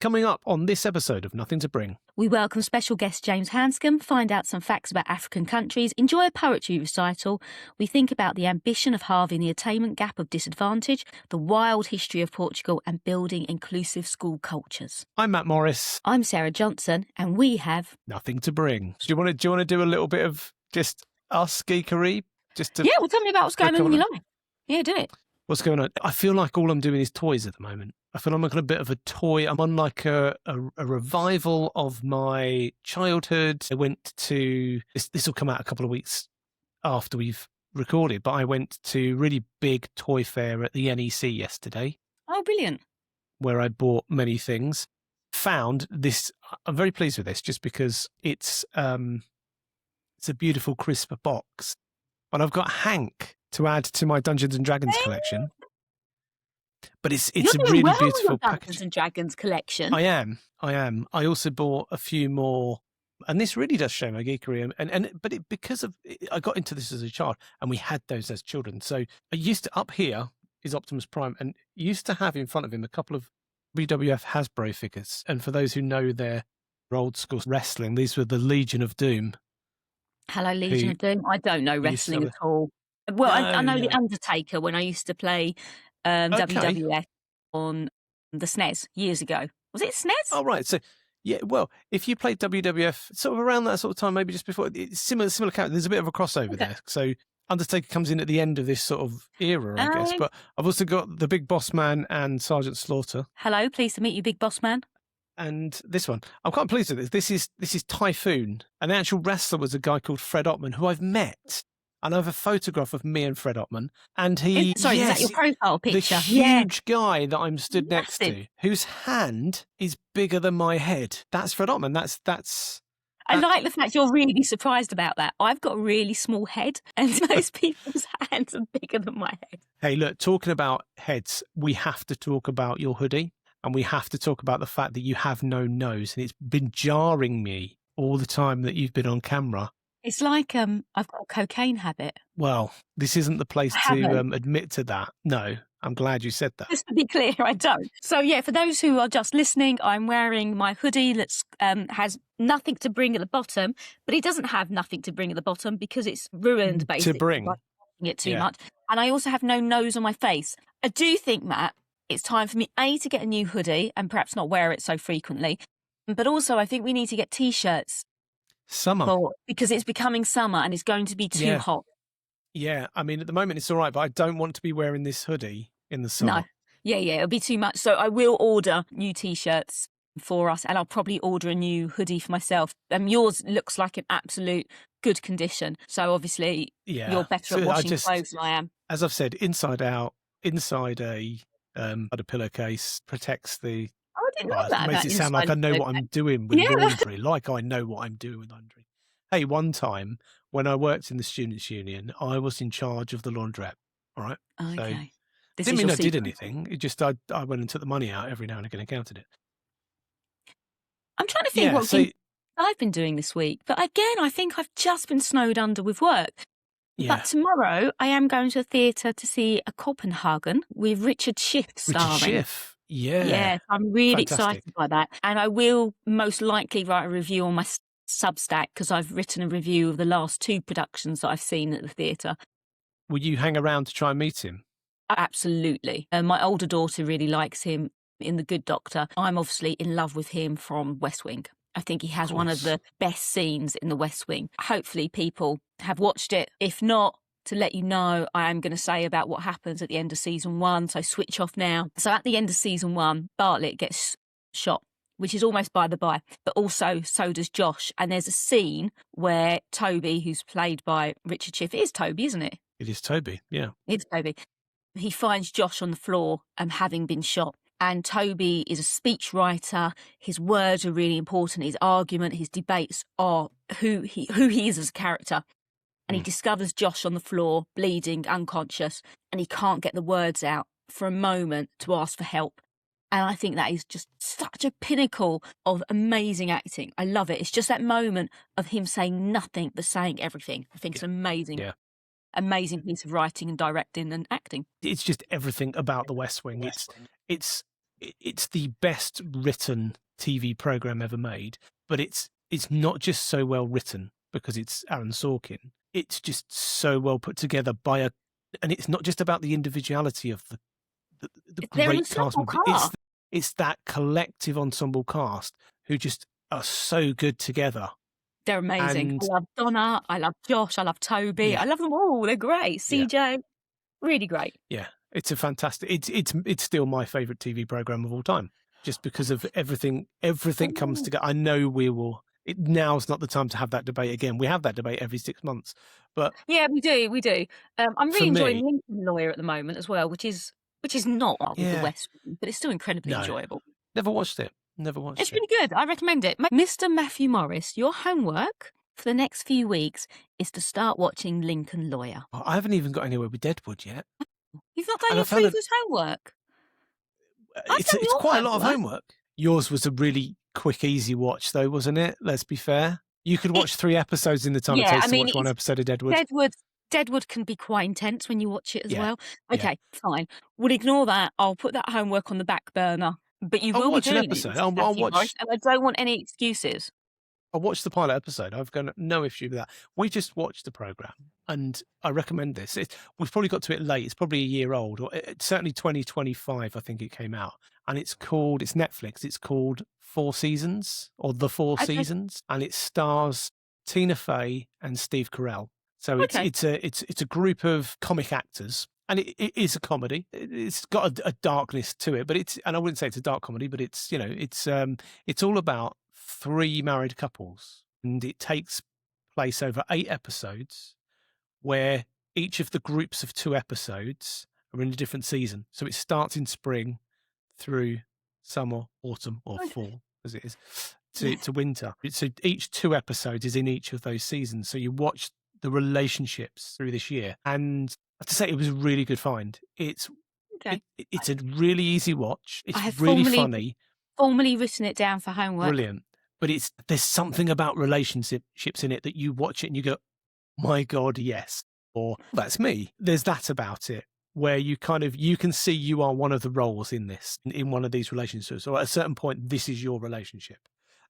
Coming up on this episode of Nothing to Bring. We welcome special guest James Hanscombe, find out some facts about African countries, enjoy a poetry recital. We think about the ambition of halving the attainment gap of disadvantage, the wild history of Portugal, and building inclusive school cultures. I'm Matt Morris. I'm Sarah Johnson, and we have Nothing to Bring. Do you want to do a little bit of just us geekery? Yeah, well, tell me about what's going on in your life. Yeah, do it. What's going on? I feel like all I'm doing is toys at the moment. I feel I'm on a bit of a toy. I'm on like a revival of my childhood. I went to, this will come out a couple of weeks after we've recorded, but I went to a really big toy fair at the NEC yesterday. Oh, brilliant. Where I bought many things. Found this, I'm very pleased with this just because it's a beautiful crisp box. And I've got Hank to add to my Dungeons and Dragons collection. But it's a really beautiful package. Dungeons and Dragons collection. I am. I also bought a few more, and this really does show my geekery. I got into this as a child, and we had those as children. So I used to, up here is Optimus Prime, and used to have in front of him a couple of WWF Hasbro figures. And for those who know their old school wrestling, these were the Legion of Doom. Hello, Legion of Doom. I don't know wrestling at all. Well, I know The Undertaker when I used to play WWF on the SNES years ago. Was it SNES? Oh, right. So, yeah, well, if you played WWF sort of around that sort of time, maybe just before, it's similar character. There's a bit of a crossover there. So Undertaker comes in at the end of this sort of era, I guess. But I've also got the Big Boss Man and Sergeant Slaughter. Hello, pleased to meet you, Big Boss Man. And this one, I'm quite pleased with this. This is Typhoon. And the actual wrestler was a guy called Fred Ottman, who I've met. And I have a photograph of me and Fred Ottman. And is that your profile picture? The huge guy that I'm stood next to, whose hand is bigger than my head. That's Fred Ottman. That's. I like the fact you're really surprised about that. I've got a really small head, and most people's hands are bigger than my head. Hey, look, talking about heads, we have to talk about your hoodie. And we have to talk about the fact that you have no nose. And it's been jarring me all the time that you've been on camera. It's like I've got a cocaine habit. Well, this isn't the place to admit to that. No, I'm glad you said that. Just to be clear, I don't. So, yeah, for those who are just listening, I'm wearing my hoodie that has nothing to bring at the bottom, but it doesn't have nothing to bring at the bottom because it's ruined, basically. To bring. By it too much. And I also have no nose on my face. I do think, Matt, it's time for me, to get a new hoodie and perhaps not wear it so frequently. But also, I think we need to get T-shirts. Summer. Because it's becoming summer and it's going to be too hot. Yeah, I mean, at the moment it's all right, but I don't want to be wearing this hoodie in the summer. No. Yeah, it'll be too much. So I will order new T-shirts for us, and I'll probably order a new hoodie for myself. Yours looks like an absolute good condition. So obviously you're better at washing clothes than I am. As I've said, inside out, inside a pillowcase, protects the... Oh, I didn't know that. It makes it sound like I know what I'm doing with laundry, like I know what I'm doing with laundry. Hey, one time when I worked in the Students' Union, I was in charge of the laundrette, all right? Okay. So, it didn't mean I did anything. It just, I went and took the money out every now and again and counted it. I'm trying to think what I've been doing this week. But again, I think I've just been snowed under with work. Yeah. But tomorrow I am going to a theatre to see a Copenhagen with Richard Schiff starring. Richard Schiff, yeah. Yeah, I'm really excited by that. And I will most likely write a review on my Substack because I've written a review of the last two productions that I've seen at the theatre. Will you hang around to try and meet him? Absolutely. My older daughter really likes him in The Good Doctor. I'm obviously in love with him from West Wing. I think he has one of the best scenes in the West Wing. Hopefully people have watched it. If not, to let you know, I am going to say about what happens at the end of season 1. So switch off now. So at the end of season 1, Bartlett gets shot, which is almost by the by. But also so does Josh. And there's a scene where Toby, who's played by Richard Schiff, it is Toby, isn't it? It is Toby, yeah. It's Toby. He finds Josh on the floor having been shot. And Toby is a speech writer. His words are really important. His argument, his debates are who he is as a character. And he discovers Josh on the floor, bleeding, unconscious, and he can't get the words out for a moment to ask for help. And I think that is just such a pinnacle of amazing acting. I love it. It's just that moment of him saying nothing but saying everything. I think it's amazing. Yeah. Amazing piece of writing and directing and acting. It's just everything about the West Wing. It's it's the best written TV program ever made, but it's not just so well written because it's Aaron Sorkin. It's just so well put together and it's not just about the individuality of the great cast. It's that collective ensemble cast who just are so good together. They're amazing. And I love Donna. I love Josh. I love Toby. Yeah. I love them all. They're great. CJ, really great. Yeah, it's a fantastic. It's still my favorite TV program of all time, just because of everything. Everything comes together. I know we will. Now's not the time to have that debate again. We have that debate every 6 months, but yeah, we do. I'm really enjoying me, Lincoln Lawyer at the moment as well, which is not with the West Wing, but it's still incredibly enjoyable. Never watched it. It's really good. I recommend it. Mr. Matthew Morris, your homework for the next few weeks is to start watching Lincoln Lawyer. I haven't even got anywhere with Deadwood yet. You've not done your previous homework. It's quite a lot of homework. Yours was a really quick, easy watch, though, wasn't it? Let's be fair. You could watch 3 episodes in the time it takes to watch one episode of Deadwood. Deadwood can be quite intense when you watch it as well. Okay, fine. We'll ignore that. I'll put that homework on the back burner. But you will watch be doing an episode. it, I'll watch, and I don't want any excuses. I'll watch the pilot episode. I've got no issue with that. We just watched the program, and I recommend this. We've probably got to it late. It's probably a year old, or certainly 2025. I think it came out, and it's Netflix. It's called 4 Seasons or The 4 Seasons, and it stars Tina Fey and Steve Carell. So it's a group of comic actors. And it is a comedy. It's got a darkness to it, but and I wouldn't say it's a dark comedy, but it's all about 3 married couples, and it takes place over 8 episodes, where each of the groups of 2 episodes are in a different season. So it starts in spring through summer, autumn, or fall, as it is, to winter. So each 2 episodes is in each of those seasons. So you watch the relationships through this year, and I have to say, it was a really good find. It's a really easy watch. It's really funny. Formally written it down for homework. Brilliant. But there's something about relationships in it that you watch it and you go, my God, yes. Or that's me. There's that about it where you can see you are one of the roles in this, in one of these relationships. Or at a certain point, this is your relationship.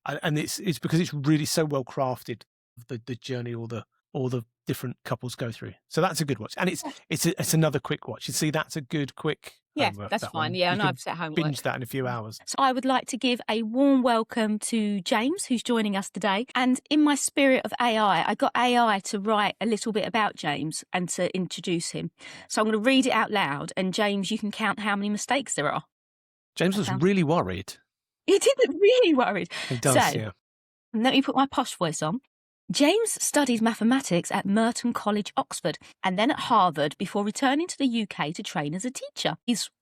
And it's because it's really so well crafted, the journey or the different couples go through. So that's a good watch, and it's another quick watch. You see, that's a good quick homework, that's fine. Yeah, and I've set homework. Binge that in a few hours. So I would like to give a warm welcome to James, who's joining us today. And in my spirit of AI, I got AI to write a little bit about James and to introduce him. So I'm going to read it out loud, and James, you can count how many mistakes there are. James was really worried. He did look really worried. He does, yeah. Let me put my posh voice on. James studied mathematics at Merton College, Oxford, and then at Harvard before returning to the UK to train as a teacher.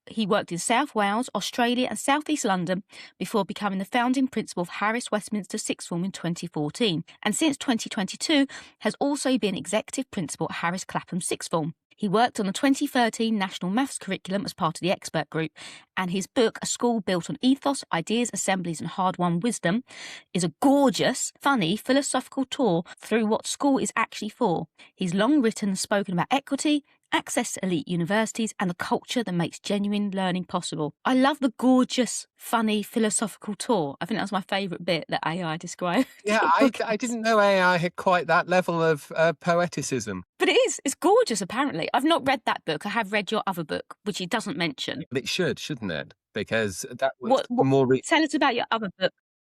He worked in South Wales, Australia and South East London before becoming the founding principal of Harris Westminster Sixth Form in 2014, and since 2022 has also been executive principal at Harris Clapham Sixth Form. He worked on the 2013 National Maths Curriculum as part of the expert group, and his book, A School Built on Ethos, Ideas, Assemblies and Hard-Won Wisdom, is a gorgeous, funny, philosophical tour through what school is actually for. He's long written and spoken about equity, access to elite universities and the culture that makes genuine learning possible. I love the gorgeous, funny, philosophical tour. I think that's my favourite bit that AI described. Yeah, I didn't know AI had quite that level of poeticism. But it is. It's gorgeous, apparently. I've not read that book. I have read your other book, which he doesn't mention. But it should, shouldn't it? Because that was more... Tell us about your other book.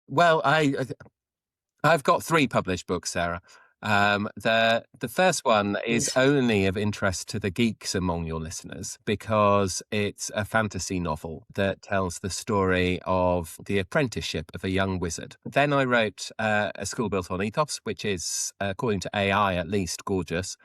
Well, I've got 3 published books, Sarah. The first one is only of interest to the geeks among your listeners because it's a fantasy novel that tells the story of the apprenticeship of a young wizard. Then I wrote A School Built on Ethos, which is, according to AI at least, gorgeous.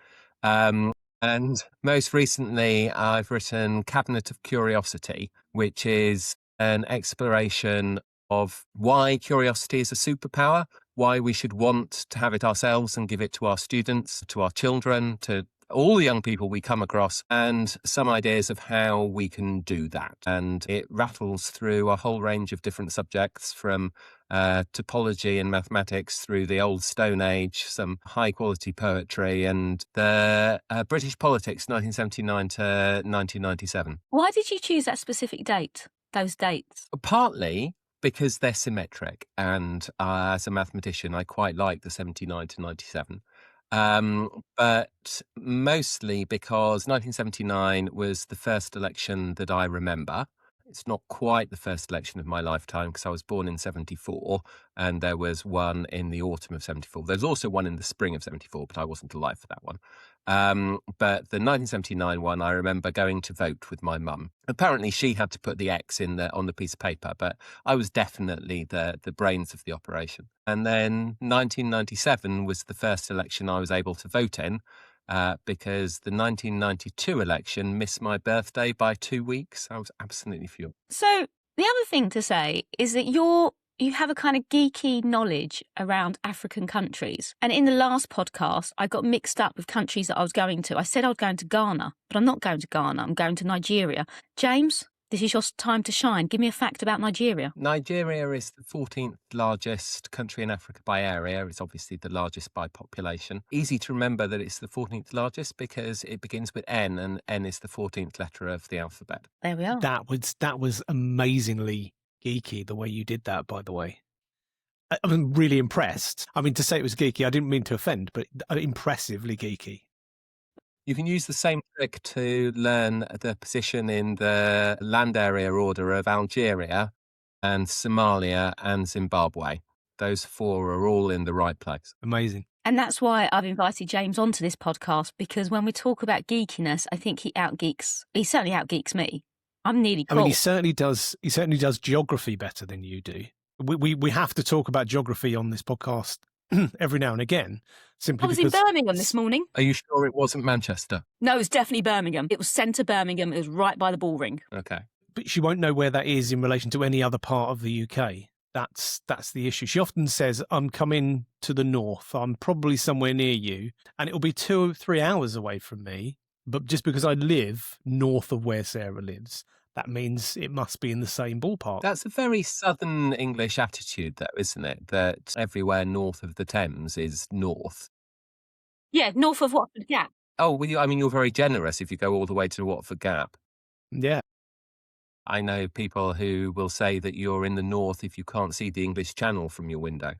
And most recently, I've written Cabinet of Curiosity, which is an exploration of why curiosity is a superpower, why we should want to have it ourselves and give it to our students, to our children, to all the young people we come across, and some ideas of how we can do that. And it rattles through a whole range of different subjects, from topology and mathematics through the old Stone Age, some high-quality poetry, and the British politics, 1979 to 1997. Why did you choose that specific date? those dates? Partly because they're symmetric, and as a mathematician, I quite like the 79 to 97. But mostly because 1979 was the first election that I remember. It's not quite the first election of my lifetime because I was born in 74 and there was one in the autumn of 74. There's also one in the spring of 74, but I wasn't alive for that one. But the 1979 one, I remember going to vote with my mum. Apparently she had to put the X on the piece of paper, but I was definitely the brains of the operation. And then 1997 was the first election I was able to vote in. Because the 1992 election missed my birthday by 2 weeks. I was absolutely furious. So the other thing to say is that you have a kind of geeky knowledge around African countries. And in the last podcast, I got mixed up with countries that I was going to. I said I was going to Ghana, but I'm not going to Ghana. I'm going to Nigeria. James, this is your time to shine. Give me a fact about Nigeria. Nigeria is the 14th largest country in Africa by area. It's obviously the largest by population. Easy to remember that it's the 14th largest because it begins with N, and N is the 14th letter of the alphabet. There we are. That was amazingly geeky, the way you did that, by the way. I'm really impressed. I mean, to say it was geeky, I didn't mean to offend, but impressively geeky. You can use the same trick to learn the position in the land area order of Algeria and Somalia and Zimbabwe. Those four are all in the right place. Amazing. And that's why I've invited James onto this podcast, because when we talk about geekiness, I think he certainly outgeeks me. I'm nearly cool. I mean, he certainly does geography better than you do. We have to talk about geography on this podcast every now and again. Simply I was because in Birmingham this morning. Are you sure it wasn't Manchester? No, it was definitely Birmingham. It was centre Birmingham. It was right by the ball ring. Okay. But she won't know where that is in relation to any other part of the UK. That's the issue. She often says, I'm coming to the north. I'm probably somewhere near you. And it'll be 2 or 3 hours away from me. But just because I live north of where Sarah lives, that means it must be in the same ballpark. That's a very southern English attitude, though, isn't it? That everywhere north of the Thames is north. Yeah, north of Watford Gap. Oh, well, you're very generous if you go all the way to Watford Gap. Yeah. I know people who will say that you're in the north if you can't see the English Channel from your window.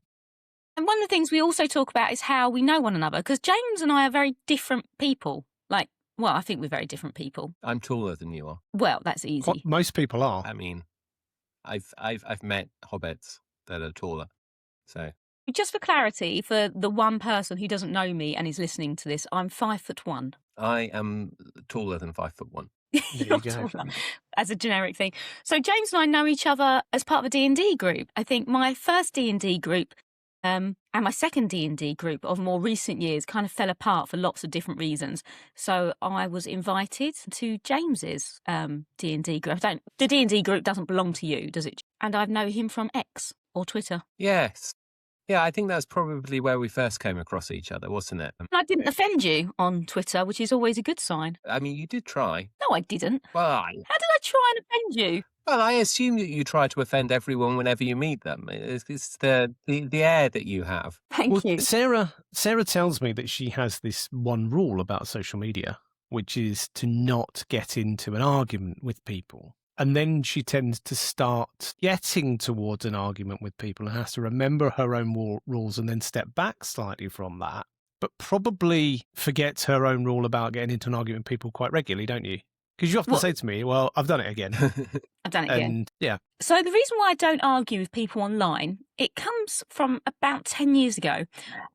And one of the things we also talk about is how we know one another, because James and I are very different people. Well, I think we're very different people. I'm taller than you are. Well, that's easy. Most people are. I mean, I've met hobbits that are taller. So just for clarity, for the one person who doesn't know me and is listening to this, I'm 5'1". I am taller than 5'1". You're taller, as a generic thing. So James and I know each other as part of a D&D group. I think my first D&D group and my second D&D group of more recent years kind of fell apart for lots of different reasons. So I was invited to James's D&D group. The D&D group doesn't belong to you, does it? And I know him from X or Twitter. Yes. Yeah, I think that's probably where we first came across each other, wasn't it? I didn't offend you on Twitter, which is always a good sign. I mean, you did try. No, I didn't. Well, How did I try and offend you? Well, I assume that you try to offend everyone whenever you meet them. It's the air that you have. Thank you. Sarah tells me that she has this one rule about social media, which is to not get into an argument with people. And then she tends to start getting towards an argument with people and has to remember her own rules and then step back slightly from that. But probably forgets her own rule about getting into an argument with people quite regularly, don't you? Because you often say to me, well, I've done it again. I've done it again. And yeah. So the reason why I don't argue with people online, it comes from about 10 years ago.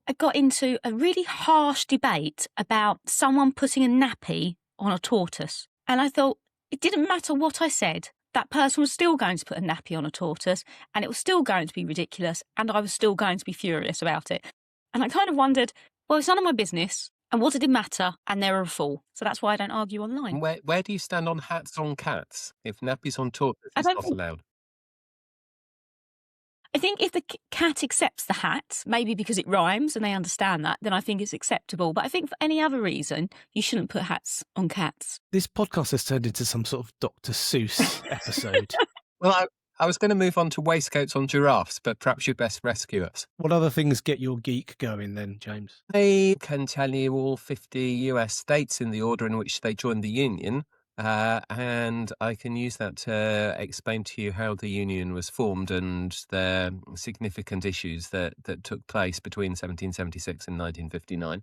I got into a really harsh debate about someone putting a nappy on a tortoise. And I thought it didn't matter what I said. That person was still going to put a nappy on a tortoise and it was still going to be ridiculous and I was still going to be furious about it. And I kind of wondered, well, it's none of my business. And what did it matter? And they're a fool. So that's why I don't argue online. Where do you stand on hats on cats? If nappies on tortoise is not allowed. I think if the cat accepts the hat, maybe because it rhymes and they understand that, then I think it's acceptable. But I think for any other reason, you shouldn't put hats on cats. This podcast has turned into some sort of Dr. Seuss episode. Well, I was going to move on to waistcoats on giraffes, but perhaps you'd best rescue us. What other things get your geek going then, James? I can tell you all 50 US states in the order in which they joined the Union. And I can use that to explain to you how the union was formed and the significant issues that took place between 1776 and 1959.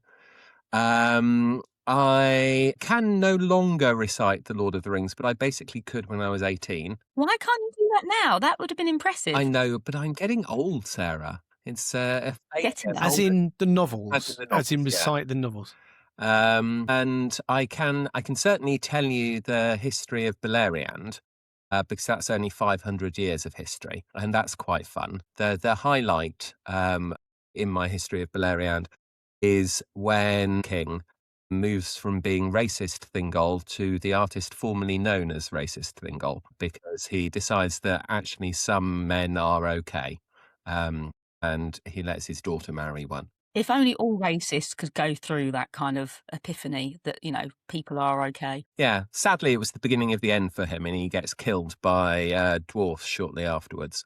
I can no longer recite The Lord of the Rings, but I basically could when I was 18. Why can't you do that now? That would have been impressive. I know, but I'm getting old, Sarah. It's a Getting there. As in the novels, As in the as in novels, yeah. recite the novels. And I can certainly tell you the history of Beleriand, because that's only 500 years of history, and that's quite fun. The highlight in my history of Beleriand is when King moves from being racist Thingol to the artist formerly known as racist Thingol, because he decides that actually some men are okay, and he lets his daughter marry one. If only all racists could go through that kind of epiphany that, people are okay. Yeah, sadly, it was the beginning of the end for him, and he gets killed by dwarfs shortly afterwards.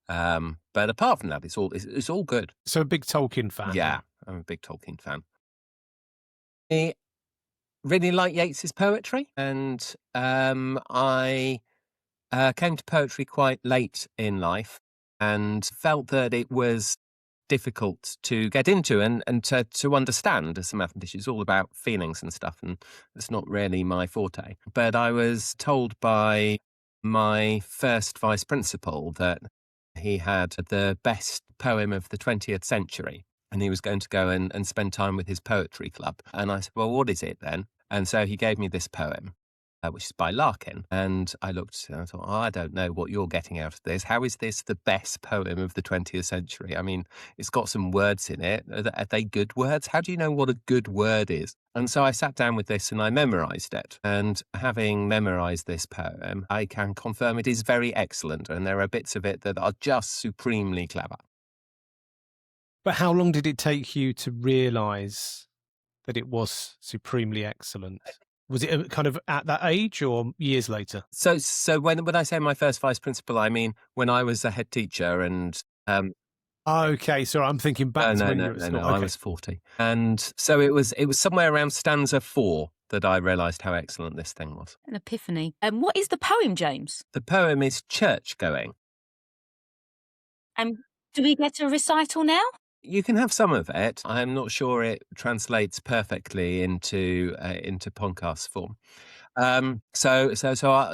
But apart from that, it's all good. So a big Tolkien fan. Yeah, I'm a big Tolkien fan. I really like Yeats's poetry, and I came to poetry quite late in life and felt that it was difficult to get into and to understand as a mathematician. It's all about feelings and stuff, and it's not really my forte. But I was told by my first vice principal that he had the best poem of the 20th century, and he was going to go and spend time with his poetry club. And I said, well, what is it then? And so he gave me this poem, which is by Larkin. And I looked and I thought, I don't know what you're getting out of this. How is this the best poem of the 20th century? I mean, it's got some words in it. Are they good words? How do you know what a good word is? And so I sat down with this and I memorized it. And having memorized this poem, I can confirm it is very excellent. And there are bits of it that are just supremely clever. But how long did it take you to realise that it was supremely excellent? Was it kind of at that age or years later? So when I say my first vice principal, I mean when I was a head teacher and okay, so I'm thinking back to when you were at school. Okay. I was 40. And so it was somewhere around stanza 4 that I realised how excellent this thing was. An epiphany. And what is the poem, James? The poem is church going. And do we get a recital now? You can have some of it. I'm not sure it translates perfectly into podcast form. So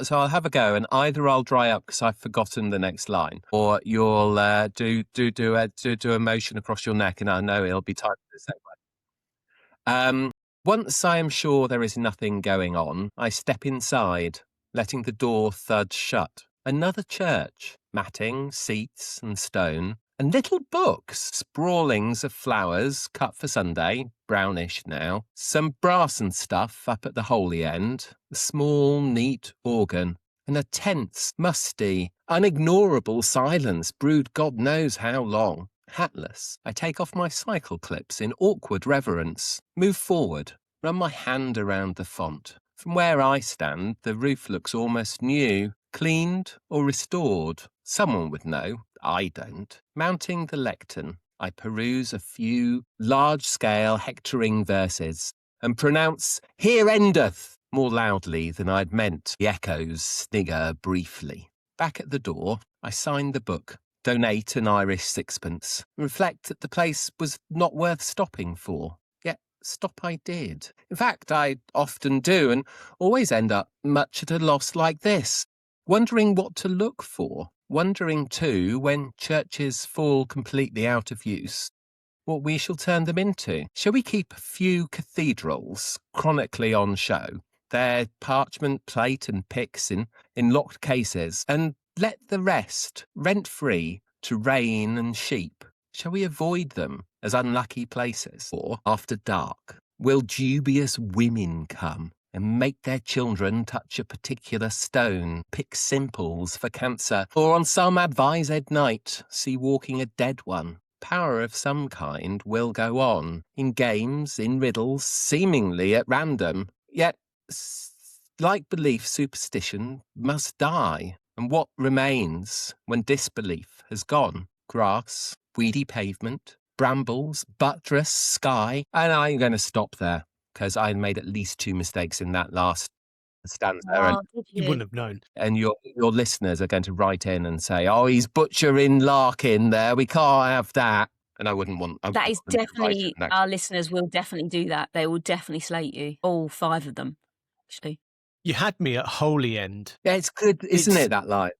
I'll have a go, and either I'll dry up because I've forgotten the next line, or you'll do a motion across your neck, and I know it'll be typed the same way. Once I am sure there is nothing going on, I step inside, letting the door thud shut. Another church, matting, seats, and stone. And little books, sprawlings of flowers cut for Sunday, brownish now, some brass and stuff up at the holy end, a small, neat organ, and a tense, musty, unignorable silence brewed God knows how long. Hatless, I take off my cycle clips in awkward reverence, move forward, run my hand around the font. From where I stand, the roof looks almost new, cleaned or restored. Someone would know. I don't. Mounting the lectern, I peruse a few large-scale hectoring verses and pronounce, "Here endeth," more loudly than I'd meant. The echoes snigger briefly. Back at the door, I sign the book, donate an Irish sixpence, and reflect that the place was not worth stopping for. Yet stop I did. In fact, I often do, and always end up much at a loss like this, wondering what to look for. Wondering, too, when churches fall completely out of use, what we shall turn them into. Shall we keep a few cathedrals chronically on show, their parchment, plate and pyx in locked cases, and let the rest, rent-free, to rain and sheep? Shall we avoid them as unlucky places? Or, after dark, will dubious women come and make their children touch a particular stone, pick simples for cancer, or on some advised night see walking a dead one? Power of some kind will go on, in games, in riddles, seemingly at random. Yet, like belief, superstition must die. And what remains when disbelief has gone? Grass, weedy pavement, brambles, buttress, sky. And I'm going to stop there, because I made at least 2 mistakes in that last stanza, Oh, did You you? wouldn't have known. and your listeners are going to write in and say, "Oh, he's butchering Larkin there. We can't have that." And I wouldn't want That is them to write definitely, it next. our listeners will definitely do that. They will definitely slate you. All 5 of them, actually. You had me at Holy End. Yeah, it's good, isn't it? That line.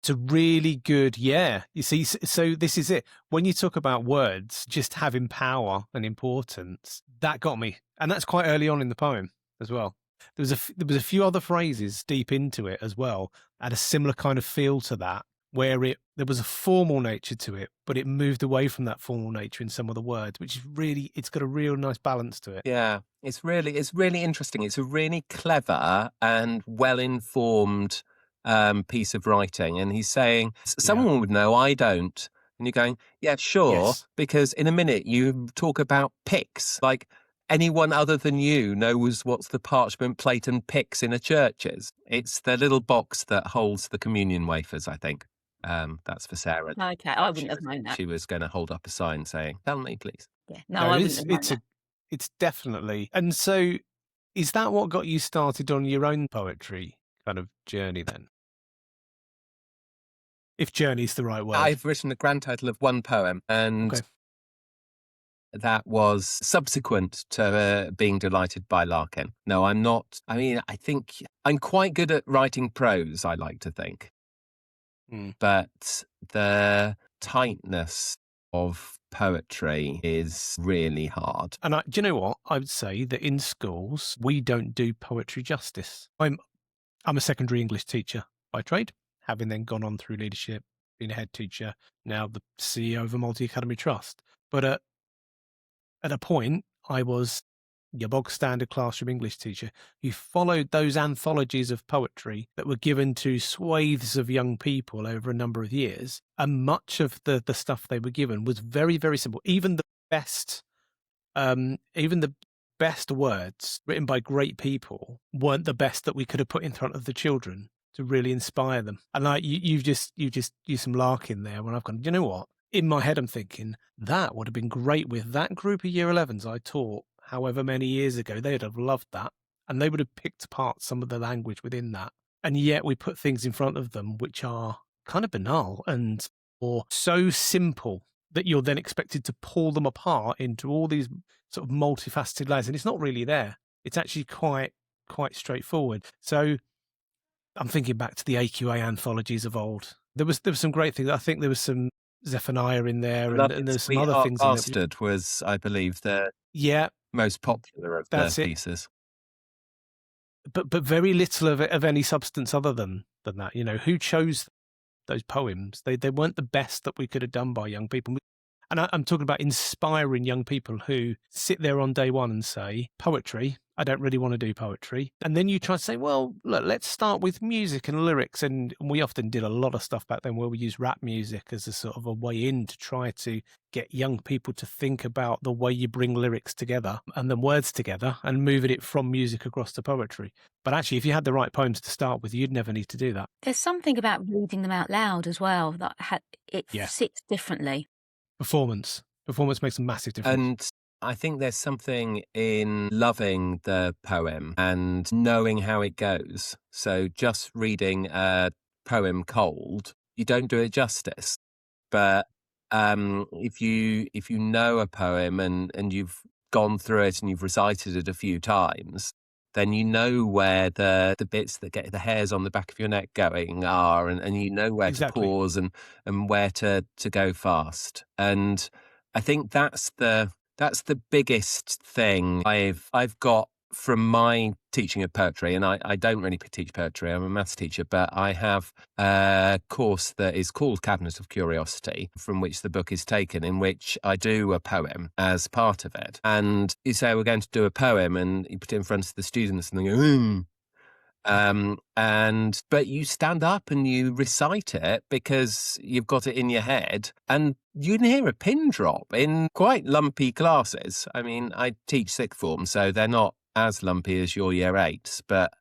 It's a really good, yeah. You see, so this is it. When you talk about words just having power and importance, that got me, and that's quite early on in the poem as well. There was a few other phrases deep into it as well, had a similar kind of feel to that, where there was a formal nature to it, but it moved away from that formal nature in some of the words, which is really, it's got a real nice balance to it. Yeah, it's really interesting. It's a really clever and well-informed piece of writing. And he's saying, someone would know, I don't. And you're going, yeah, sure, Yes. because in a minute you talk about pyx. Like, anyone other than you knows what's the parchment plate and pyx in a church is. It's the little box that holds the communion wafers, I think. That's for Sarah. Okay, I wouldn't have known that. She was going to hold up a sign saying, tell me, please. Yeah, no, I wouldn't have known that. It's definitely. And so is that what got you started on your own poetry kind of journey then? If journey's the right word. I've written a grand title of one poem, and that was subsequent to being delighted by Larkin. No, I'm not. I mean, I think I'm quite good at writing prose, I like to think. But the tightness of poetry is really hard. And do you know what? I would say that in schools, we don't do poetry justice. I'm a secondary English teacher by trade, having then gone on through leadership, been a head teacher, now the CEO of a multi-academy trust. But at a point, I was your bog standard classroom English teacher who followed those anthologies of poetry that were given to swathes of young people over a number of years. And much of the stuff they were given was very, very simple. Even the best words written by great people weren't the best that we could have put in front of the children to really inspire them. And like you just used some Larkin there when I've gone, you know what? In my head, I'm thinking that would have been great with that group of year 11s I taught however many years ago. They'd have loved that. And they would have picked apart some of the language within that. And yet we put things in front of them which are kind of banal or so simple that you're then expected to pull them apart into all these sort of multifaceted layers. And it's not really there. It's actually quite straightforward. So I'm thinking back to the AQA anthologies of old. There was some great things. I think there was some Zephaniah in there, and there's some other things. Bastard was, I believe, the most popular of the pieces. But very little of any substance other than that. You know, who chose those poems? They weren't the best that we could have done by young people. And I'm talking about inspiring young people who sit there on day one and say, poetry, I don't really want to do poetry. And then you try to say, well, look, let's start with music and lyrics. And we often did a lot of stuff back then where we used rap music as a sort of a way in to try to get young people to think about the way you bring lyrics together and then words together and moving it from music across to poetry. But actually, if you had the right poems to start with, you'd never need to do that. There's something about reading them out loud as well that sits differently. Performance makes a massive difference. And I think there's something in loving the poem and knowing how it goes. So just reading a poem cold, you don't do it justice. But if you know a poem and you've gone through it and you've recited it a few times, then you know where the bits that get the hairs on the back of your neck going are, and you know where to pause and where to go fast. And I think that's the biggest thing I've got from my teaching of poetry. And I don't really teach poetry. I'm a maths teacher, but I have a course that is called Cabinet of Curiosity, from which the book is taken, in which I do a poem as part of it. And you say, we're going to do a poem, and you put it in front of the students and they go, but you stand up and you recite it because you've got it in your head, and you can hear a pin drop in quite lumpy classes. I mean, I teach sixth form, so they're not as lumpy as your year 8s, but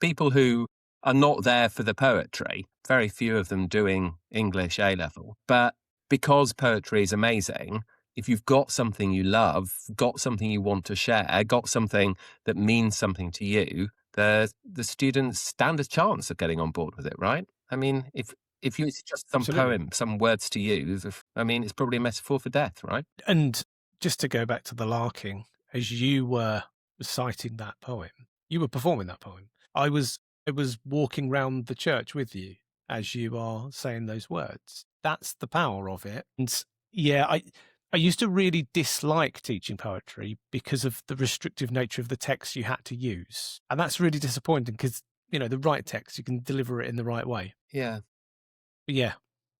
people who are not there for the poetry, very few of them doing English A-level. But because poetry is amazing, if you've got something you love, got something you want to share, got something that means something to you, the students stand a chance of getting on board with it, right? I mean, if you suggest some Absolutely. poem, some words to use, I mean, it's probably a metaphor for death, right? And just to go back to the larking, as you were reciting that poem, you were performing that poem. I was walking round the church with you as you are saying those words. That's the power of it. And yeah, I used to really dislike teaching poetry because of the restrictive nature of the text you had to use. And that's really disappointing because, the right text, you can deliver it in the right way. Yeah. But yeah,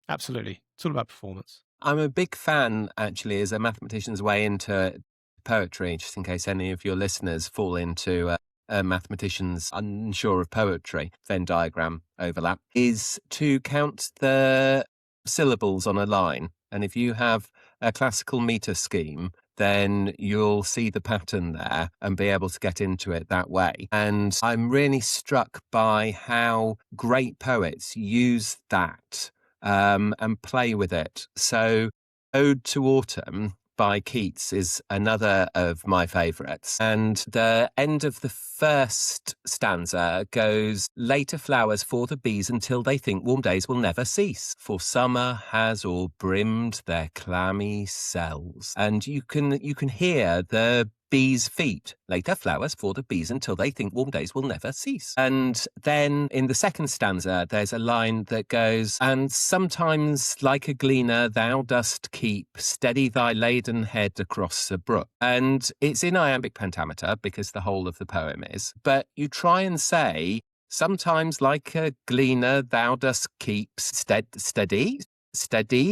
absolutely. It's all about performance. I'm a big fan, actually, as a mathematician's way into poetry, just in case any of your listeners fall into a mathematician's unsure of poetry, Venn diagram overlap, is to count the syllables on a line. And if you have a classical meter scheme, then you'll see the pattern there and be able to get into it that way. And I'm really struck by how great poets use that and play with it. So Ode to Autumn by Keats is another of my favourites. And the end of the first stanza goes, later flowers for the bees until they think warm days will never cease. For summer has all brimmed their clammy cells. And you can hear the bees' feet. Later flowers for the bees until they think warm days will never cease. And then in the second stanza, there's a line that goes, and sometimes like a gleaner thou dost keep steady thy laden head across a brook. And it's in iambic pentameter because the whole of the poem is. But you try and say, sometimes like a gleaner thou dost keep steady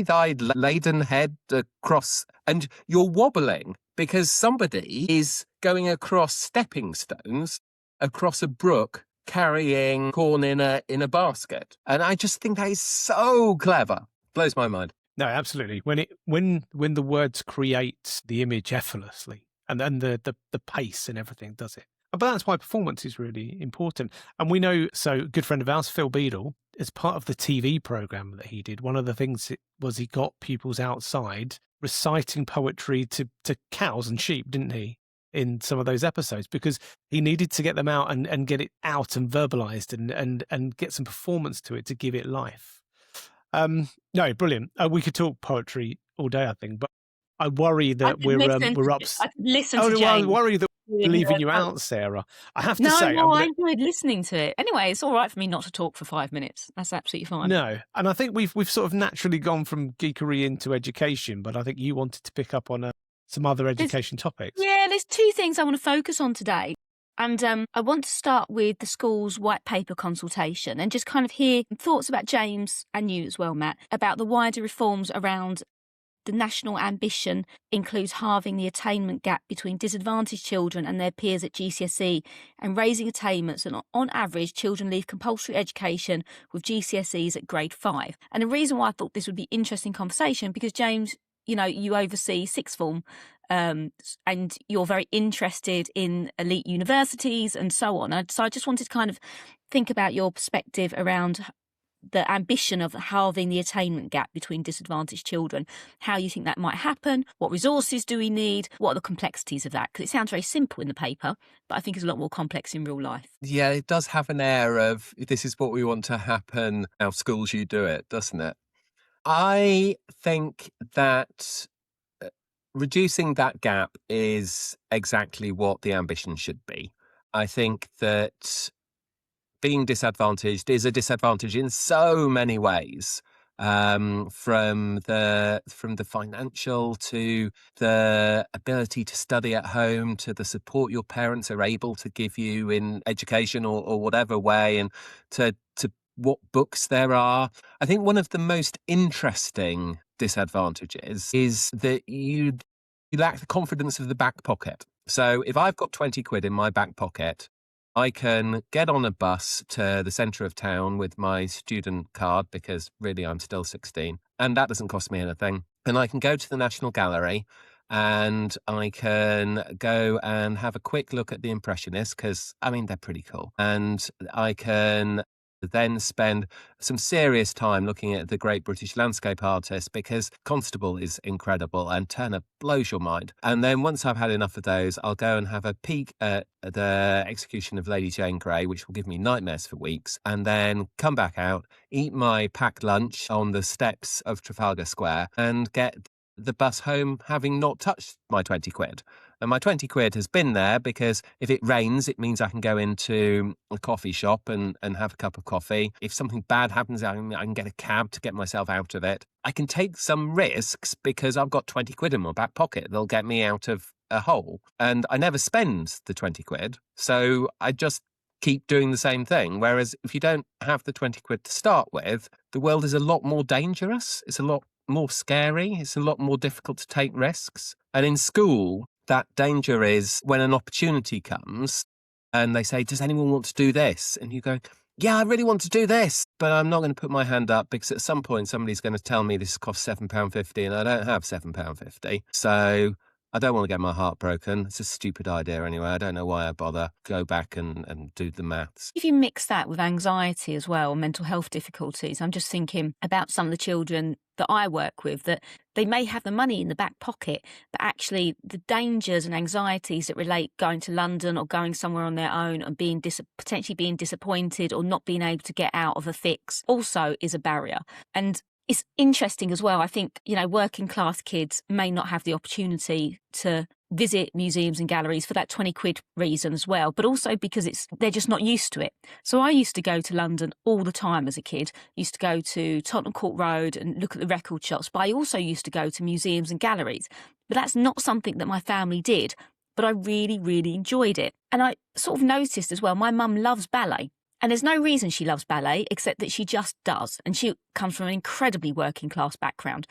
thy laden head across, and you're wobbling because somebody is going across stepping stones across a brook carrying corn in a basket. And I just think that is so clever. Blows my mind. No, absolutely. When the words create the image effortlessly, and then the pace and everything does it. But that's why performance is really important. And we know, so a good friend of ours, Phil Beadle, as part of the TV program that he did, one of the things was he got pupils outside reciting poetry to cows and sheep, didn't he, in some of those episodes, because he needed to get them out and get it out and verbalized and get some performance to it to give it life. No, brilliant. We could talk poetry all day, I think, but I worry that we're up. I could listen to James. I worry that we're leaving you out, Sarah. I have to say, I enjoyed listening to it. Anyway, it's all right for me not to talk for 5 minutes. That's absolutely fine. No, and I think we've sort of naturally gone from geekery into education, but I think you wanted to pick up on some other education topics. Yeah, there's 2 things I want to focus on today. And I want to start with the school's white paper consultation and just kind of hear thoughts about James and you as well, Matt, about the wider reforms around the national ambition includes halving the attainment gap between disadvantaged children and their peers at GCSE and raising attainments. And on average, children leave compulsory education with GCSEs at grade 5. And the reason why I thought this would be interesting conversation, because James, you oversee sixth form and you're very interested in elite universities and so on. So I just wanted to kind of think about your perspective around the ambition of halving the attainment gap between disadvantaged children, how you think that might happen, what resources do we need, what are the complexities of that? Because it sounds very simple in the paper, but I think it's a lot more complex in real life. Yeah, it does have an air of this is what we want to happen, how schools you do it, doesn't it? I think that reducing that gap is exactly what the ambition should be. I think that being disadvantaged is a disadvantage in so many ways, from the financial to the ability to study at home to the support your parents are able to give you in education or whatever way, and to what books there are. I think one of the most interesting disadvantages is that you lack the confidence of the back pocket. So if I've got 20 quid in my back pocket, I can get on a bus to the centre of town with my student card, because really I'm still 16, and that doesn't cost me anything. And I can go to the National Gallery and I can go and have a quick look at the Impressionists, because, I mean, they're pretty cool. And I can then spend some serious time looking at the great British landscape artists, because Constable is incredible and Turner blows your mind. And then once I've had enough of those, I'll go and have a peek at the execution of Lady Jane Grey, which will give me nightmares for weeks, and then come back out, eat my packed lunch on the steps of Trafalgar Square, and get the bus home having not touched my 20 quid. And my 20 quid has been there because if it rains, it means I can go into a coffee shop and have a cup of coffee. If something bad happens, I can get a cab to get myself out of it. I can take some risks because I've got 20 quid in my back pocket. They'll get me out of a hole. And I never spend the 20 quid. So I just keep doing the same thing. Whereas if you don't have the 20 quid to start with, the world is a lot more dangerous. It's a lot more scary. It's a lot more difficult to take risks. And in school, that danger is when an opportunity comes and they say, does anyone want to do this? And you go, yeah, I really want to do this, but I'm not going to put my hand up because at some point somebody's going to tell me this costs £7.50 and I don't have £7.50. So I don't want to get my heart broken. It's a stupid idea anyway. I don't know why I bother. Go back and do the maths. If you mix that with anxiety as well, mental health difficulties, I'm just thinking about some of the children that I work with, that they may have the money in the back pocket, but actually the dangers and anxieties that relate going to London or going somewhere on their own and being potentially being disappointed or not being able to get out of a fix also is a barrier. And it's interesting as well. I think, working class kids may not have the opportunity to visit museums and galleries for that 20 quid reason as well, but also because they're just not used to it. So I used to go to London all the time as a kid. Used to go to Tottenham Court Road and look at the record shops, but I also used to go to museums and galleries. But that's not something that my family did, but I really, really enjoyed it. And I sort of noticed as well, my mum loves ballet. And there's no reason she loves ballet except that she just does. And she comes from an incredibly working class background.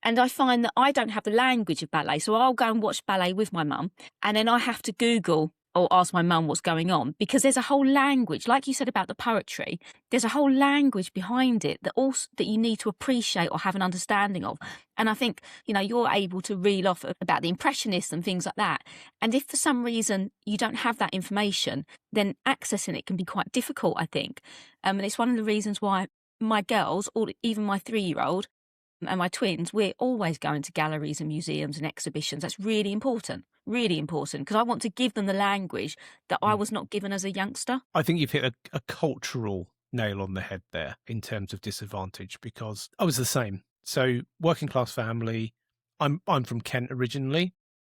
And I find that I don't have the language of ballet. So I'll go and watch ballet with my mum. And then I have to Google or ask my mum what's going on, because there's a whole language, like you said about the poetry, there's a whole language behind it that you need to appreciate or have an understanding of. And I think, you're able to reel off about the Impressionists and things like that. And if for some reason you don't have that information, then accessing it can be quite difficult, I think. And it's one of the reasons why my girls, or even my 3-year-old and my twins, we're always going to galleries and museums and exhibitions. That's really important, because I want to give them the language that I was not given as a youngster. I think you've hit a cultural nail on the head there in terms of disadvantage, because I was the same. So working class family, I'm from Kent originally,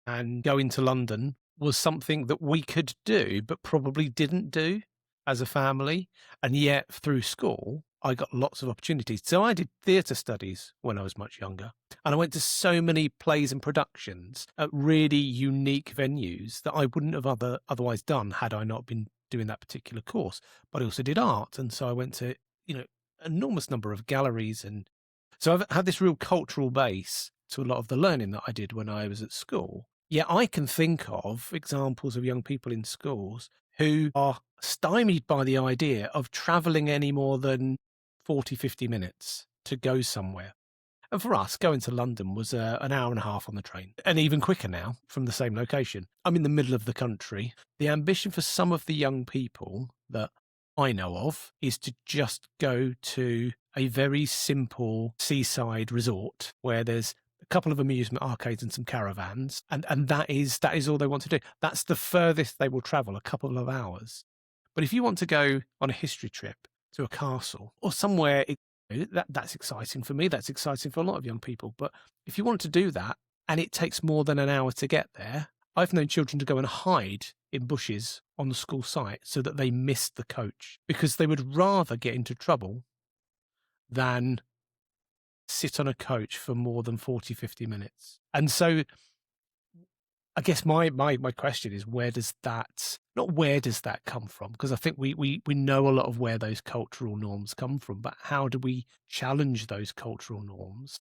and going to London was something that we could do, but probably didn't do as a family. And yet through school, I got lots of opportunities. So I did theatre studies when I was much younger. And I went to so many plays and productions at really unique venues that I wouldn't have otherwise done had I not been doing that particular course. But I also did art. And so I went to, enormous number of galleries. And so I've had this real cultural base to a lot of the learning that I did when I was at school. Yet I can think of examples of young people in schools who are stymied by the idea of travelling any more than 40, 50 minutes to go somewhere. And for us, going to London was an hour and a half on the train, and even quicker now from the same location. I'm in the middle of the country. The ambition for some of the young people that I know of is to just go to a very simple seaside resort where there's a couple of amusement arcades and some caravans, and that is all they want to do. That's the furthest they will travel, a couple of hours. But if you want to go on a history trip to a castle or somewhere, that's exciting for me. That's exciting for a lot of young people. But if you want to do that and it takes more than an hour to get there, I've known children to go and hide in bushes on the school site so that they missed the coach, because they would rather get into trouble than sit on a coach for more than 40, 50 minutes. And so I guess my question is, where does that come from? Because I think we know a lot of where those cultural norms come from, but how do we challenge those cultural norms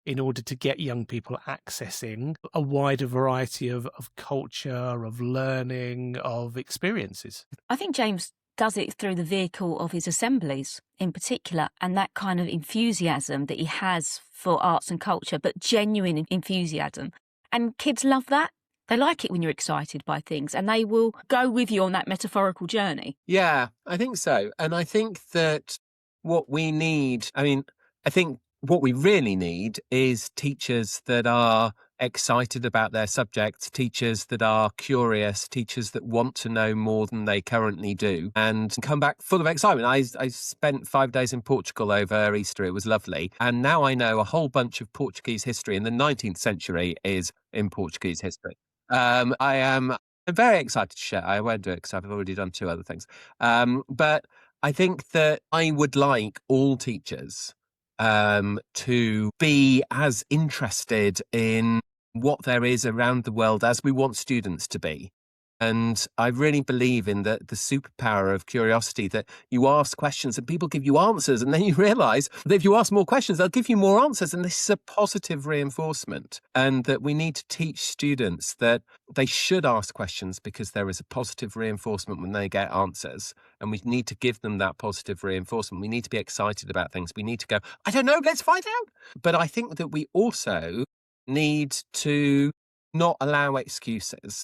in order to get young people accessing a wider variety of culture, of learning, of experiences? I think James does it through the vehicle of his assemblies in particular, and that kind of enthusiasm that he has for arts and culture, but genuine enthusiasm. And kids love that. They like it when you're excited by things, and they will go with you on that metaphorical journey. Yeah, I think so. And I think that what we need, I think what we really need is teachers that are excited about their subjects, teachers that are curious, teachers that want to know more than they currently do, and come back full of excitement. I spent 5 days in Portugal over Easter. It was lovely. And now I know a whole bunch of Portuguese history, and the 19th century is in Portuguese history. I'm very excited to share. I won't do it because I've already done 2 other things. But I think that I would like all teachers to be as interested in what there is around the world as we want students to be. And I really believe in the superpower of curiosity, that you ask questions and people give you answers, and then you realise that if you ask more questions, they'll give you more answers. And this is a positive reinforcement, and that we need to teach students that they should ask questions because there is a positive reinforcement when they get answers. And we need to give them that positive reinforcement. We need to be excited about things. We need to go, I don't know, let's find out. But I think that we also need to not allow excuses.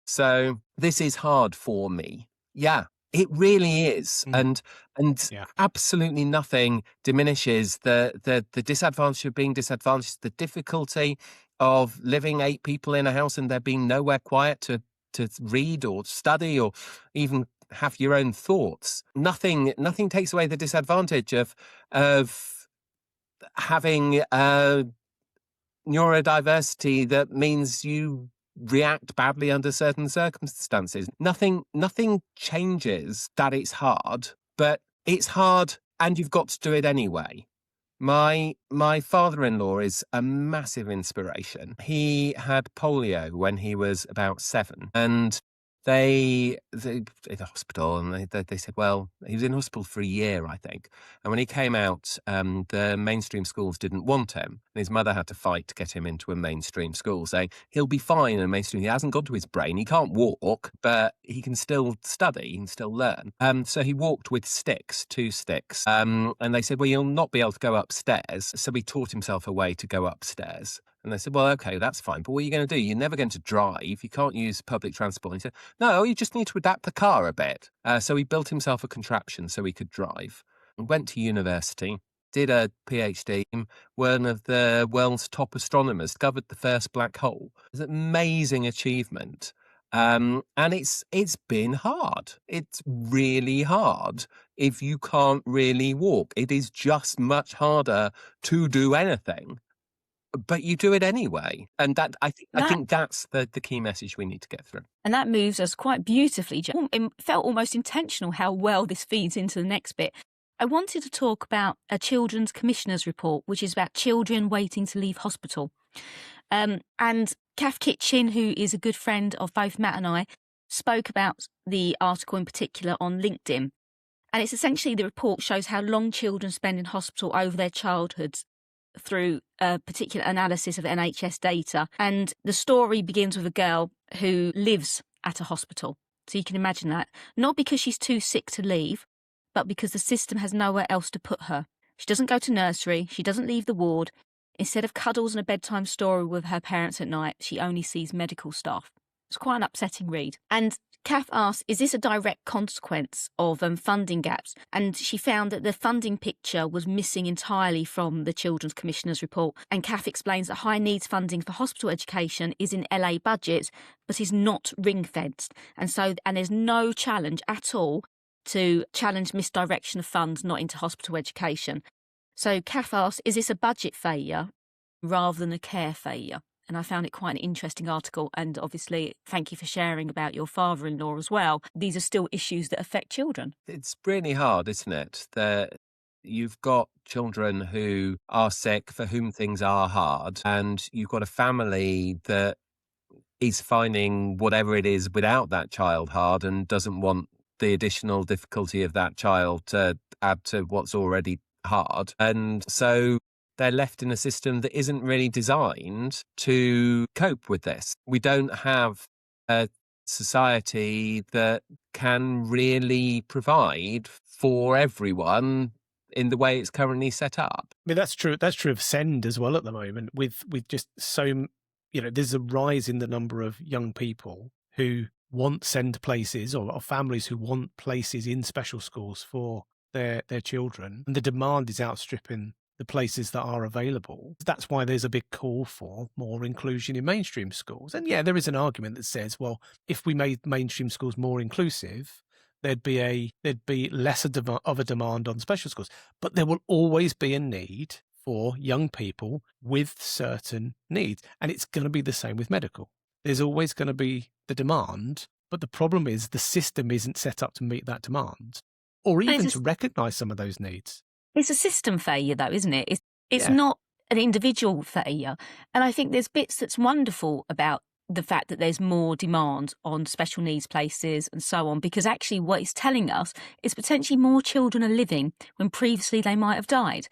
So this is hard for me. Yeah, it really is. And absolutely nothing diminishes the disadvantage of being disadvantaged, the difficulty of living 8 people in a house and there being nowhere quiet to read or study or even have your own thoughts. Nothing takes away the disadvantage of having neurodiversity that means you react badly under certain circumstances. Nothing changes that it's hard, but it's hard and you've got to do it anyway. My father-in-law is a massive inspiration. He had polio when he was about 7, and they in the hospital, and they said, well, he was in hospital for a year, I think. And when he came out, the mainstream schools didn't want him. And his mother had to fight to get him into a mainstream school, saying he'll be fine in a mainstream. He hasn't got to his brain. He can't walk, but he can still study. He can still learn. So he walked with sticks, 2 sticks. And they said, well, you'll not be able to go upstairs. So he taught himself a way to go upstairs. And they said, well, okay, that's fine. But what are you going to do? You're never going to drive. You can't use public transport. And he said, no, you just need to adapt the car a bit. So he built himself a contraption so he could drive. Went to university, did a PhD, one of the world's top astronomers, discovered the first black hole. It's an amazing achievement. And it's been hard. It's really hard if you can't really walk. It is just much harder to do anything. But you do it anyway. And that I think that's the key message we need to get through. And that moves us quite beautifully. It felt almost intentional how well this feeds into the next bit. I wanted to talk about a Children's Commissioner's report, which is about children waiting to leave hospital. And Kath Kitchen, who is a good friend of both Matt and I, spoke about the article in particular on LinkedIn. And it's essentially, the report shows how long children spend in hospital over their childhoods through a particular analysis of NHS data. And the story begins with a girl who lives at a hospital. So you can imagine that. Not because she's too sick to leave, but because the system has nowhere else to put her. She doesn't go to nursery. She doesn't leave the ward. Instead of cuddles and a bedtime story with her parents at night, she only sees medical staff. It's quite an upsetting read. And Kath asked, is this a direct consequence of funding gaps? And she found that the funding picture was missing entirely from the Children's Commissioner's report. And Kath explains that high needs funding for hospital education is in LA budgets, but is not ring-fenced. And there's no challenge at all to challenge misdirection of funds not into hospital education. So Kath asked, is this a budget failure rather than a care failure? And I found it quite an interesting article. And obviously, thank you for sharing about your father-in-law as well. These are still issues that affect children. It's really hard, isn't it? That you've got children who are sick, for whom things are hard, and you've got a family that is finding whatever it is without that child hard and doesn't want the additional difficulty of that child to add to what's already hard. And so they're left in a system that isn't really designed to cope with this. We don't have a society that can really provide for everyone in the way it's currently set up. I mean, that's true. That's true of SEND as well at the moment, with just so there's a rise in the number of young people who want send places or families who want places in special schools for their children, and the demand is outstripping the places that are available. That's why there's a big call for more inclusion in mainstream schools. And yeah, there is an argument that says, well, if we made mainstream schools more inclusive, there'd be less of a demand on special schools. But there will always be a need for young people with certain needs, and it's going to be the same with medical. There's always going to be the demand, but the problem is the system isn't set up to meet that demand, or even to recognise some of those needs. It's a system failure, though, isn't it? It's Yeah. not an individual failure. And I think there's bits that's wonderful about the fact that there's more demand on special needs places and so on, because actually what it's telling us is potentially more children are living when previously they might have died.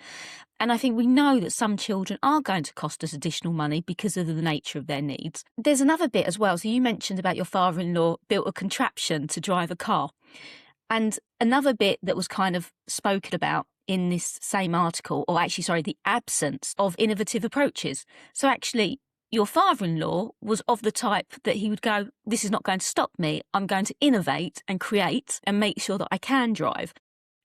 And I think we know that some children are going to cost us additional money because of the nature of their needs. There's another bit as well. So you mentioned about your father-in-law built a contraption to drive a car. And another bit that was kind of spoken about in this same article, or actually, sorry, the absence of innovative approaches. So actually, your father-in-law was of the type that he would go, this is not going to stop me. I'm going to innovate and create and make sure that I can drive.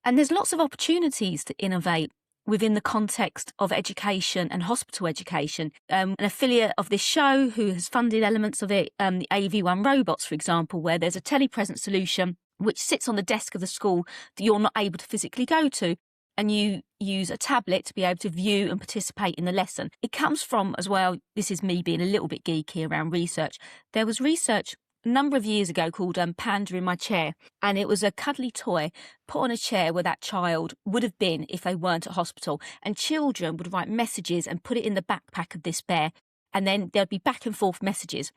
And there's lots of opportunities to innovate within the context of education and hospital education. An affiliate of this show who has funded elements of it, the AV1 robots, for example, where there's a telepresence solution which sits on the desk of the school that you're not able to physically go to, and you use a tablet to be able to view and participate in the lesson. It comes from, as well, this is me being a little bit geeky around research. There was research a number of years ago called Panda in My Chair, and it was a cuddly toy put on a chair where that child would have been if they weren't at hospital, and children would write messages and put it in the backpack of this bear, and then there'd be back and forth messages.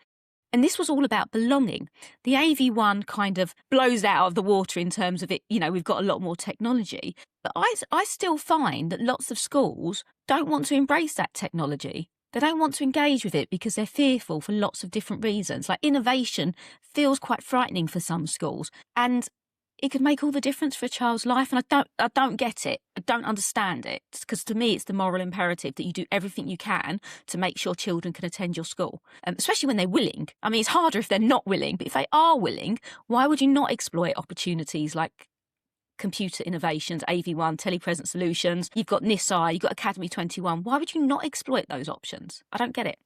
And this was all about belonging. The AV1 kind of blows out of the water in terms of it, we've got a lot more technology. But I still find that lots of schools don't want to embrace that technology. They don't want to engage with it because they're fearful for lots of different reasons. Like innovation feels quite frightening for some schools, and it could make all the difference for a child's life. And I don't get it. I don't understand it, because to me, it's the moral imperative that you do everything you can to make sure children can attend your school, especially when they're willing. I mean, it's harder if they're not willing, but if they are willing, why would you not exploit opportunities like computer innovations, AV1, telepresence solutions? You've got Nisai, you've got Academy 21. Why would you not exploit those options? I don't get it.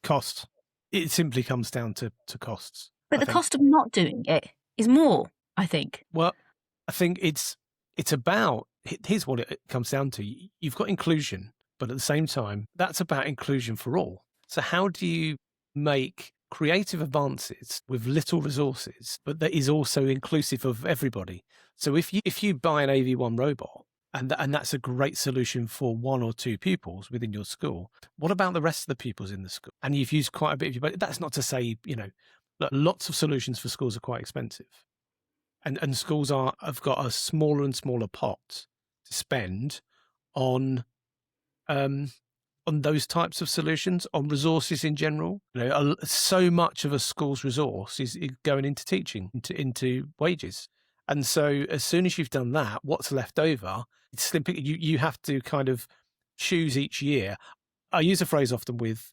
Cost. It simply comes down to costs. But the cost of not doing it is more, I think. Well, I think it's about, here's what it comes down to. You've got inclusion, but at the same time, that's about inclusion for all. So how do you make creative advances with little resources, but that is also inclusive of everybody? So if you buy an AV1 robot, and that's a great solution for one or two pupils within your school, what about the rest of the pupils in the school? And you've used quite a bit of your budget. That's not to say, lots of solutions for schools are quite expensive. And schools have got a smaller and smaller pot to spend on those types of solutions, on resources in general. So much of a school's resource is going into teaching, into wages. And so as soon as you've done that, what's left over, it's slim. You have to kind of choose each year. I use a phrase often with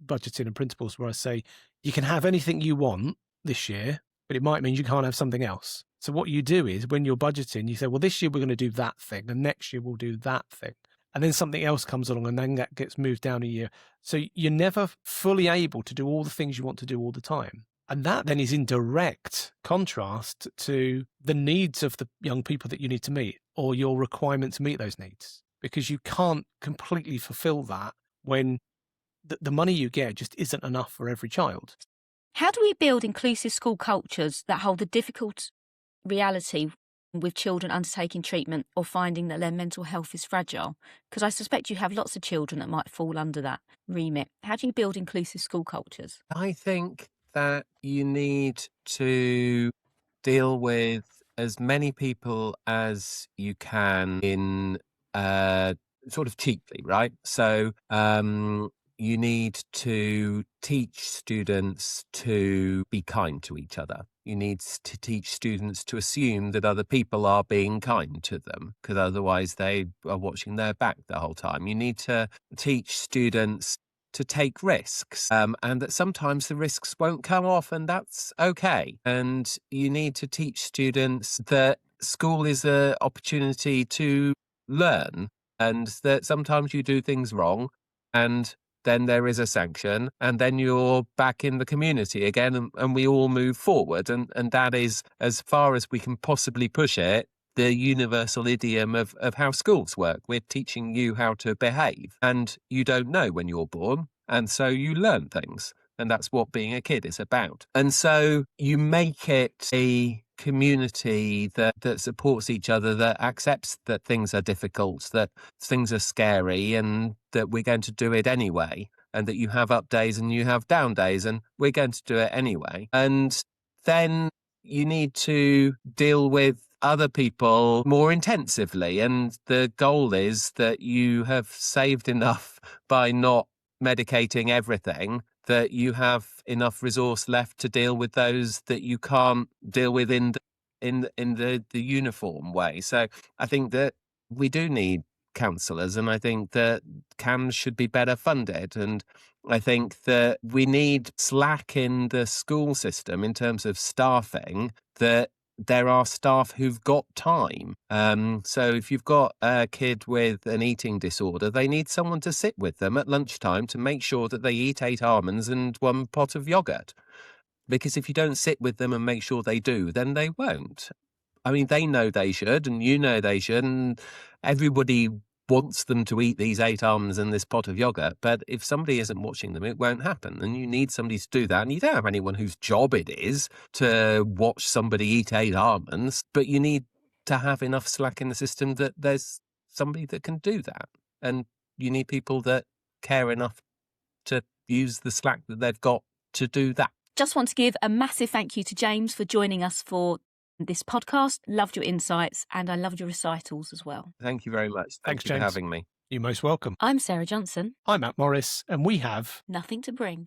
budgeting and principles where I say, you can have anything you want this year, but it might mean you can't have something else. So what you do is when you're budgeting, you say, well, this year we're going to do that thing, and next year we'll do that thing. And then something else comes along, and then that gets moved down a year. So you're never fully able to do all the things you want to do all the time. And that then is in direct contrast to the needs of the young people that you need to meet, or your requirement to meet those needs, because you can't completely fulfill that when the money you get just isn't enough for every child. How do we build inclusive school cultures that hold the difficult reality with children undertaking treatment or finding that their mental health is fragile? Because I suspect you have lots of children that might fall under that remit. How do you build inclusive school cultures? I think that you need to deal with as many people as you can in sort of cheaply, right? So you need to teach students to be kind to each other. You need to teach students to assume that other people are being kind to them, because otherwise they are watching their back the whole time. You need to teach students to take risks, and that sometimes the risks won't come off, and that's okay. And you need to teach students that school is an opportunity to learn, and that sometimes you do things wrong, and then there is a sanction, and then you're back in the community again, and we all move forward. And that is, as far as we can possibly push it, the universal idiom of how schools work. We're teaching you how to behave, and you don't know when you're born, and so you learn things. And that's what being a kid is about. And so you make it a community that supports each other, that accepts that things are difficult, that things are scary, and that we're going to do it anyway, and that you have up days and you have down days, and we're going to do it anyway. And then you need to deal with other people more intensively. And the goal is that you have saved enough by not medicating everything, that you have enough resource left to deal with those that you can't deal with in the uniform way. So I think that we do need counsellors, and I think that CAMS should be better funded. And I think that we need slack in the school system in terms of staffing, that there are staff who've got time. So if you've got a kid with an eating disorder, they need someone to sit with them at lunchtime to make sure that they eat 8 almonds and 1 pot of yogurt. Because if you don't sit with them and make sure they do, then they won't. I mean, they know they should, and you know they should, and everybody wants them to eat these 8 almonds and this pot of yogurt. But if somebody isn't watching them, it won't happen. And you need somebody to do that. And you don't have anyone whose job it is to watch somebody eat 8 almonds, but you need to have enough slack in the system that there's somebody that can do that. And you need people that care enough to use the slack that they've got to do that. Just want to give a massive thank you to James for joining us for this podcast. Loved your insights, and I loved your recitals as well. Thank you very much. Thanks, Thank you James. for having me. You're most welcome. I'm Sarah Johnson. I'm Matt Morris, and we have Nothing to bring.